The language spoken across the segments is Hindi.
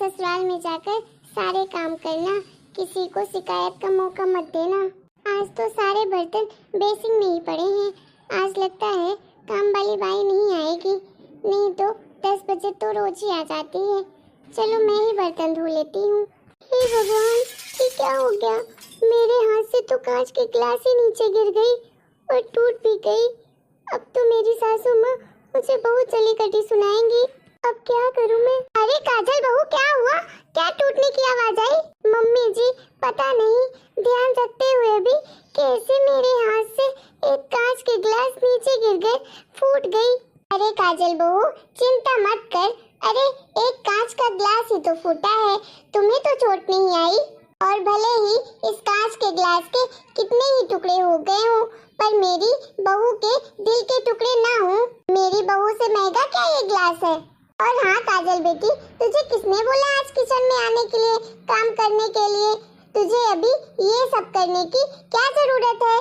ससुराल में जाकर सारे काम करना, किसी को शिकायत का मौका मत देना। आज तो सारे बर्तन बेसिन में ही पड़े हैं। आज लगता है काम वाली बाई नहीं आएगी, नहीं तो 10 बजे तो रोज ही आ जाती है। चलो मैं ही बर्तन धो लेती हूँ। हे भगवान, ये क्या हो गया? मेरे हाथ से तो कांच की गिलास ही नीचे गिर गई और टूट भी गई। अब तो मेरी सासू माँ मुझे बहुत चली कटी सुनाएंगी। अब क्या करूँ मैं? अरे काजल बहू, क्या हुआ? क्या टूटने की आवाज आई? मम्मी जी, पता नहीं, ध्यान रखते हुए भी कैसे मेरे हाथ से एक कांच के गिलास नीचे गिर गए, फूट गई। अरे काजल बहू, चिंता मत कर। अरे एक कांच का गिलास ही तो फूटा है, तुम्हें तो चोट नहीं आई। और भले ही इस कांच के गिलास के कितने ही टुकड़े हो गए हों, पर मेरी बहू के दिल के टुकड़े ना हो। मेरी बहू से महंगा क्या ये गिलास है? और हाँ काजल बेटी, तुझे किसने बोला आज किचन में आने के लिए, काम करने के लिए? तुझे अभी ये सब करने की क्या जरूरत है?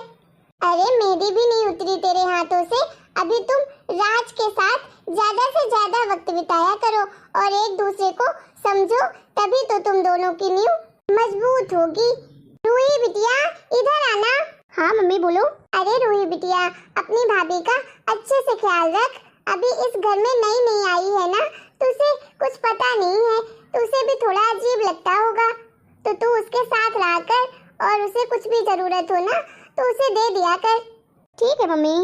अरे मेहंदी भी नहीं उतरी तेरे हाथों से। अभी तुम राज के साथ ज्यादा से ज्यादा वक्त बिताया करो और एक दूसरे को समझो, तभी तो तुम दोनों की नींव मजबूत होगी। रूही बिटिया, इधर आना। हाँ मम्मी बोलो। अरे रूही बिटिया, अपनी भाभी का अच्छे से ख्याल रख। अभी इस घर में नई नई आई है ना, तुझे कुछ पता नहीं है, तुझे भी थोड़ा अजीब लगता होगा, तो तू उसके साथ रहा कर और उसे कुछ भी जरूरत हो ना तो उसे दे दिया कर। ठीक है मम्मी।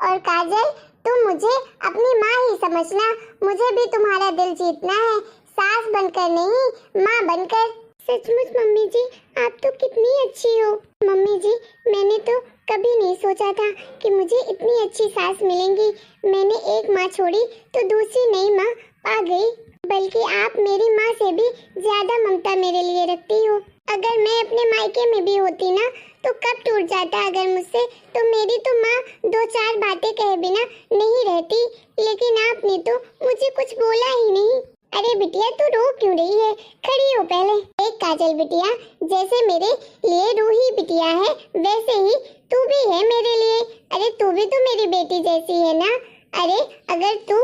और काजल, तुम मुझे अपनी माँ ही समझना, मुझे भी तुम्हारा दिल जीतना है, सास बनकर नहीं, माँ बनकर। सचमुच मम्मी जी, आप तो कितनी अच्छी हो। मम्मी जी, मैंने तो कभी नहीं सोचा था कि मुझे इतनी अच्छी सास मिलेंगी। मैंने एक माँ छोड़ी तो दूसरी नई माँ आ गई, बल्कि आप मेरी माँ से भी ज्यादा ममता मेरे लिए रखती हो। अगर मैं अपने मायके में भी होती ना तो कब टूट जाता अगर मुझसे, तो मेरी तो माँ 2-4 बातें कहे बिना नहीं रहती, लेकिन आपने तो मुझे कुछ बोला ही नहीं। अरे बिटिया, तू रो क्यों रही है? खड़ी हो पहले। एक काजल बिटिया, जैसे मेरे लिए रूही बिटिया है, वैसे ही तू भी है मेरे लिए। अरे तू भी तो मेरी बेटी जैसी है ना। अरे अगर तू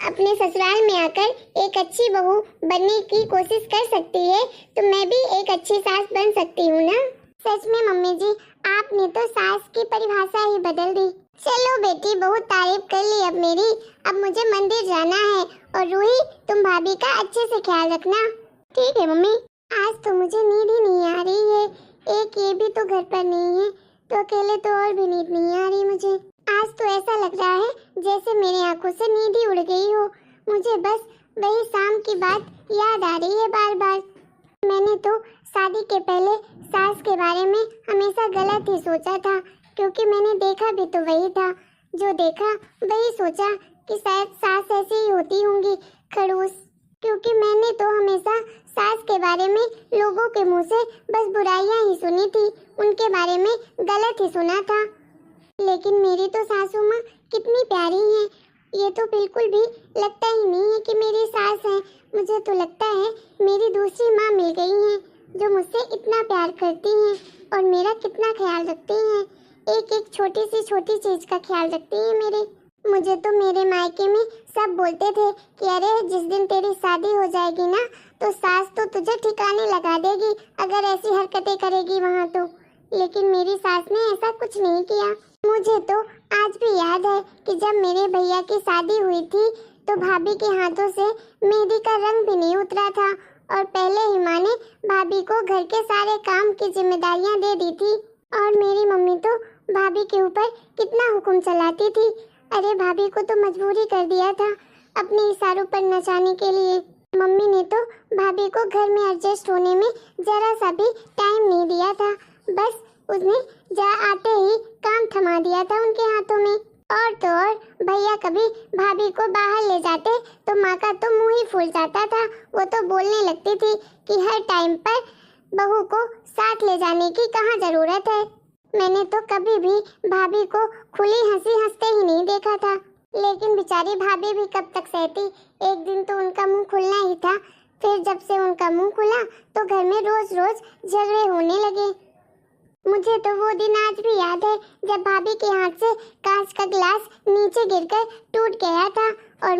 अपने ससुराल में आकर एक अच्छी बहू बनने की कोशिश कर सकती है, तो मैं भी एक अच्छी सास बन सकती हूँ ना। सच में मम्मी जी, आपने तो सास की परिभाषा ही बदल दी। चलो बेटी, बहुत तारीफ कर ली अब मेरी। अब मुझे मंदिर जाना है। और रूही, तुम भाभी का अच्छे से ख्याल रखना। ठीक है मम्मी। आज तो मुझे नींद ही नहीं आ रही है। एक ये भी तो घर पर नहीं है, तो अकेले तो और भी नींद नहीं आ रही मुझे। आज तो ऐसा लग रहा है जैसे मेरी आंखों से नींद ही उड़ गई हो। मुझे बस वही शाम की बात याद आ रही है बार बार। मैंने तो शादी के पहले सास के बारे में हमेशा गलत ही सोचा था, क्योंकि मैंने देखा भी तो वही था। जो देखा वही सोचा कि शायद सास ऐसी ही होती होंगी, खड़ूस। क्योंकि मैंने तो हमेशा सास के बारे में लोगों के मुंह से बस बुराइयां ही सुनी थी, उनके बारे में गलत ही सुना था। लेकिन मेरी तो सासू माँ कितनी प्यारी है, ये तो बिल्कुल भी लगता ही नहीं है कि मेरी सास है। मुझे तो लगता है मेरी दूसरी माँ मिल गई है, जो मुझसे इतना प्यार करती हैं और मेरा कितना ख्याल रखती हैं। एक एक छोटी सी छोटी चीज का ख्याल रखती हैं मेरे। मुझे तो मेरे मायके में सब बोलते थे कि अरे जिस दिन तेरी शादी हो जाएगी ना, तो सास तो तुझे ठिकाने लगा देगी अगर ऐसी हरकतें करेगी वहाँ तो। लेकिन मेरी सास ने ऐसा कुछ नहीं किया। मुझे तो आज भी याद है कि जब मेरे भैया की शादी हुई थी, तो भाभी के हाथों से मेहंदी का रंग भी नहीं उतरा था, और पहले ही माँ ने भाभी को घर के सारे काम की जिम्मेदारियाँ दे दी थी। और मेरी मम्मी तो भाभी के ऊपर कितना हुक्म चलाती थी। अरे भाभी को तो मजबूर ही कर दिया था अपने इशारों पर नचाने के लिए। मम्मी ने तो भाभी को घर में एडजस्ट होने में जरा सा भी टाइम नहीं दिया था, बस उसने आते ही काम थमा दिया था उनके हाथों में। और तो और भैया कभी भाभी को बाहर ले जाते तो माँ का तो मुंह ही फूल जाता था। वो तो बोलने लगती थी कि हर टाइम पर बहू को साथ ले जाने की कहाँ जरूरत है। मैंने तो कभी भी भाभी को खुली हंसी हंसते ही नहीं देखा था। लेकिन बेचारी भाभी भी कब तक सहती, एक दिन तो उनका मुंह खुलना ही था। फिर जब से उनका मुंह खुला तो घर में रोज रोज झगड़े होने लगे। मुझे तो वो दिन आज भी याद है जब भाभी के हाथ से कांच का गिलास नीचे गिरकर टूट गया था, और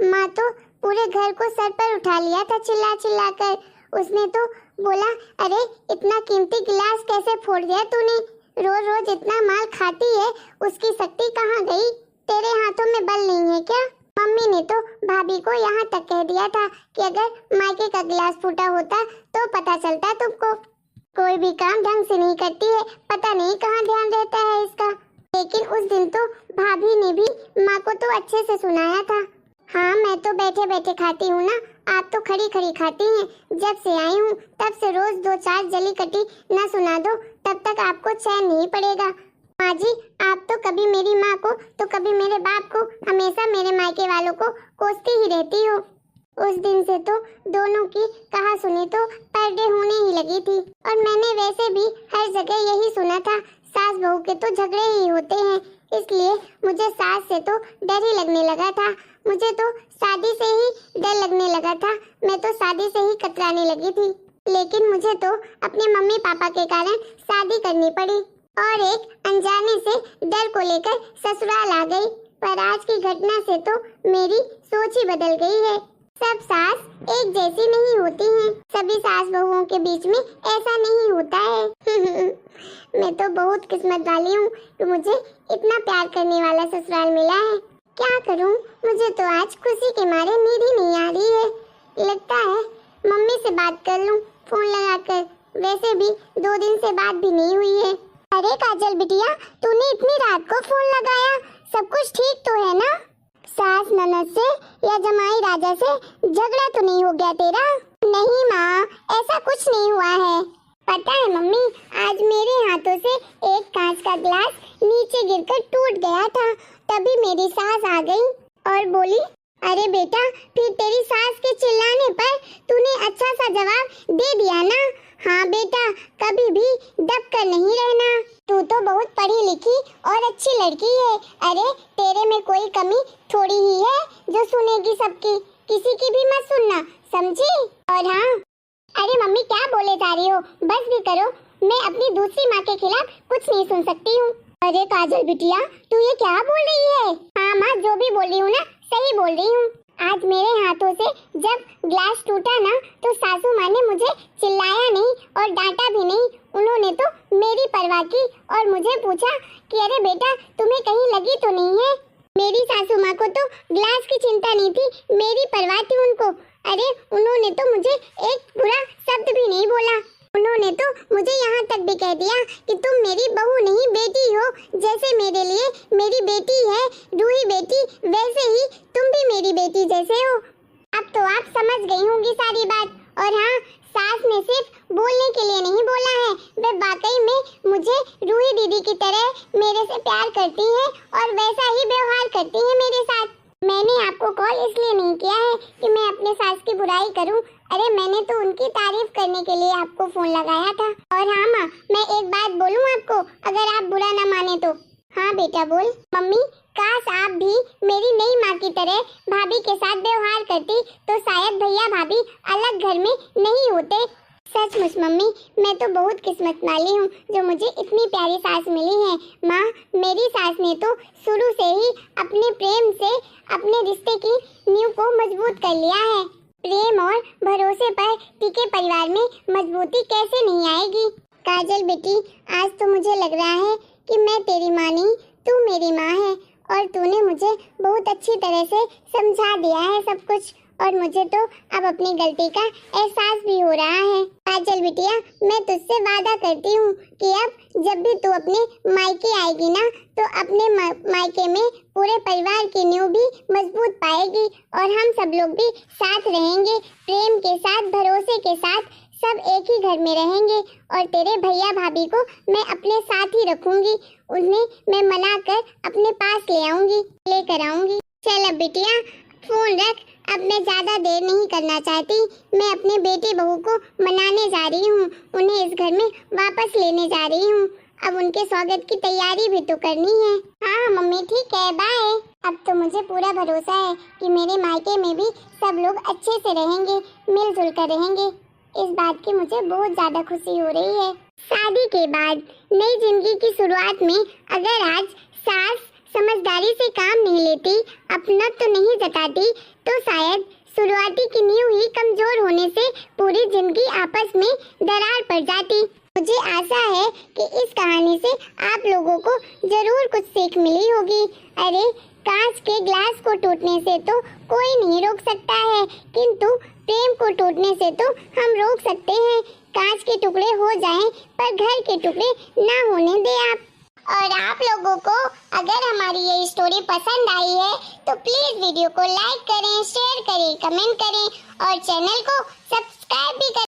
माँ तो पूरे घर को सर पर उठा लिया था चिल्ला चिल्ला कर। उसने तो बोला, अरे इतना कीमती गिलास कैसे फोड़ दिया तूने? रोज रोज इतना माल खाती है, उसकी शक्ति कहाँ गई? तेरे हाथों में बल नहीं है क्या? मम्मी ने तो भाभी को यहाँ तक कह दिया था कि अगर मायके का गिलास फूटा होता तो पता चलता तुमको। कोई भी काम ढंग से नहीं करती है, पता नहीं कहाँ ध्यान रहता है इसका। लेकिन उस दिन तो भाभी ने भी माँ को तो अच्छे से सुनाया था। हाँ, मैं तो बैठे बैठे खाती हूँ ना, आप तो खड़ी खड़ी खाती हैं। जब से आई हूँ तब से रोज 2-4 जली कटी न सुना दो तब तक आपको चैन नहीं पड़ेगा। माँ जी, आप तो कभी मेरी माँ को तो कभी मेरे बाप को, हमेशा मेरे मायके वालों को कोसती ही रहती हो। उस दिन से तो दोनों की कहा सुनी तो पर्दे होने ही लगी थी। और मैंने वैसे भी हर जगह यही सुना था, सास बहू के तो झगड़े ही होते हैं। इसलिए मुझे सास से तो डर ही लगने लगा था। मुझे तो शादी से ही डर लगने लगा था। मैं तो शादी से ही कतराने लगी थी। लेकिन मुझे तो अपने मम्मी पापा के कारण शादी करनी पड़ी और एक अनजाने से डर को लेकर ससुराल आ गई। पर आज की घटना से तो मेरी सोच ही बदल गई है। सब सास एक जैसी नहीं होती हैं। सभी सास बहुओं के बीच में ऐसा नहीं होता है। मैं तो बहुत किस्मत वाली हूँ कि मुझे इतना प्यार करने वाला ससुराल मिला है। क्या करूँ, मुझे तो आज खुशी के मारे नींद ही नहीं आ रही है। लगता है मम्मी से बात कर लूँ फोन लगाकर। वैसे भी 2 दिन से बात भी नहीं हुई है। अरे काजल बिटिया, तूने इतनी रात को फोन लगाया, सब कुछ ठीक तो है ना? सास ननद से या जमाई राजा से झगड़ा तो नहीं हो गया तेरा? नहीं माँ, ऐसा कुछ नहीं हुआ है। पता है मम्मी, आज मेरे हाथों से एक कांच का गिलास नीचे गिरकर टूट गया था। तभी मेरी सास आ गई और बोली, अरे बेटा, फिर तेरी सास के चिल्लाने पर तूने अच्छा सा जवाब दे दिया ना। हाँ बेटा, कभी भी दब कर नहीं रहना। तू तो बहुत पढ़ी लिखी और अच्छी लड़की है। अरे तेरे में कोई कमी थोड़ी ही है जो सुनेगी सबकी। किसी की भी मत सुनना, समझी? और हाँ, अरे मम्मी क्या बोले जा रही हो? बस भी करो, मैं अपनी दूसरी माँ के खिलाफ कुछ नहीं सुन सकती हूँ। अरे काजल बिटिया, तू ये क्या बोल रही है? हाँ माँ, जो भी बोल रही हूँ ना, सही बोल रही हूँ। आज मेरे हाथों से जब ग्लास टूटा ना, तो सासू माँ ने मुझे चिल्लाया नहीं और डांटा भी नहीं। उन्होंने तो मेरी परवाह की और मुझे पूछा कि अरे बेटा, तुम्हें कहीं लगी तो नहीं है? मेरी सासू माँ को तो ग्लास की चिंता नहीं थी, मेरी परवाह थी उनको। अरे उन्होंने तो मुझे एक बुरा शब्द भी नहीं बोला। उन्होंने तो मुझे यहाँ तक भी कह दिया कि तुम मेरी बहू नहीं बेटी हो। जैसे मेरे लिए मेरी बेटी है रूही बेटी, वैसे ही तुम भी मेरी बेटी जैसे हो। अब तो आप समझ गई होंगी सारी बात। और हाँ, सास ने सिर्फ बोलने के लिए नहीं बोला है, वे वाकई में मुझे रूही दीदी की तरह मेरे से प्यार करती हैं और वैसा ही व्यवहार करती हैं मेरे साथ। मैंने आपको कॉल इसलिए नहीं किया है कि मैं अपने सास की बुराई करूं। अरे मैंने तो उनकी तारीफ करने के लिए आपको फोन लगाया था। और हाँ माँ, मैं एक बात बोलूं आपको, अगर आप बुरा ना माने तो। हाँ बेटा बोल। मम्मी, काश आप भी मेरी नई माँ की तरह भाभी के साथ व्यवहार करती तो शायद भैया भाभी अलग घर में नहीं होते। सचमुच मम्मी, मैं तो बहुत किस्मत वाली हूँ जो मुझे इतनी प्यारी सास मिली है। माँ, मेरी सास ने तो शुरू से ही अपने प्रेम से अपने रिश्ते की नींव को मजबूत कर लिया है। प्रेम और भरोसे पर टिके परिवार में मजबूती कैसे नहीं आएगी? काजल बेटी, आज तो मुझे लग रहा है कि मैं तेरी माँ नहीं, तू मेरी माँ है और तूने मुझे बहुत अच्छी तरह से समझा दिया है सब कुछ। और मुझे तो अब अपनी गलती का एहसास भी हो रहा है। काजल बिटिया, मैं तुझसे वादा करती हूँ कि अब जब भी तू अपने मायके आएगी ना, तो अपने मायके में पूरे परिवार की नींव भी मजबूत पाएगी और हम सब लोग भी साथ रहेंगे, प्रेम के साथ, भरोसे के साथ, सब एक ही घर में रहेंगे। और तेरे भैया भाभी को मैं अपने साथ ही रखूंगी, उन्हें मैं मनाकर अपने पास लेकर आऊंगी। चल अब बिटिया फोन रख, अब मैं ज्यादा देर नहीं करना चाहती। मैं अपने बेटे बहू को मनाने जा रही हूँ, उन्हें इस घर में वापस लेने जा रही हूँ। अब उनके स्वागत की तैयारी भी तो करनी है। हाँ मम्मी ठीक है, बाय। अब तो मुझे पूरा भरोसा है कि मेरे मायके में भी सब लोग अच्छे से रहेंगे, मिलजुल कर रहेंगे। इस बात की मुझे बहुत ज्यादा खुशी हो रही है। शादी के बाद नई जिंदगी की शुरुआत में अगर आज सास समझदारी से काम नहीं लेती, अपना तो नहीं जताती, तो शायद शुरुआती की नींव ही कमजोर होने से पूरी जिंदगी आपस में दरार पड़ जाती। मुझे आशा है कि इस कहानी से आप लोगों को जरूर कुछ सीख मिली होगी। अरे कांच के ग्लास को टूटने से तो कोई नहीं रोक सकता है, किंतु प्रेम को टूटने से तो हम रोक सकते हैं। कांच के टुकड़े हो जाएं पर घर के टुकड़े ना होने दें आप। और आप लोगों को अगर हमारी ये स्टोरी पसंद आई है तो प्लीज वीडियो को लाइक करें, शेयर करें, कमेंट करें और चैनल को सब्सक्राइब भी करें।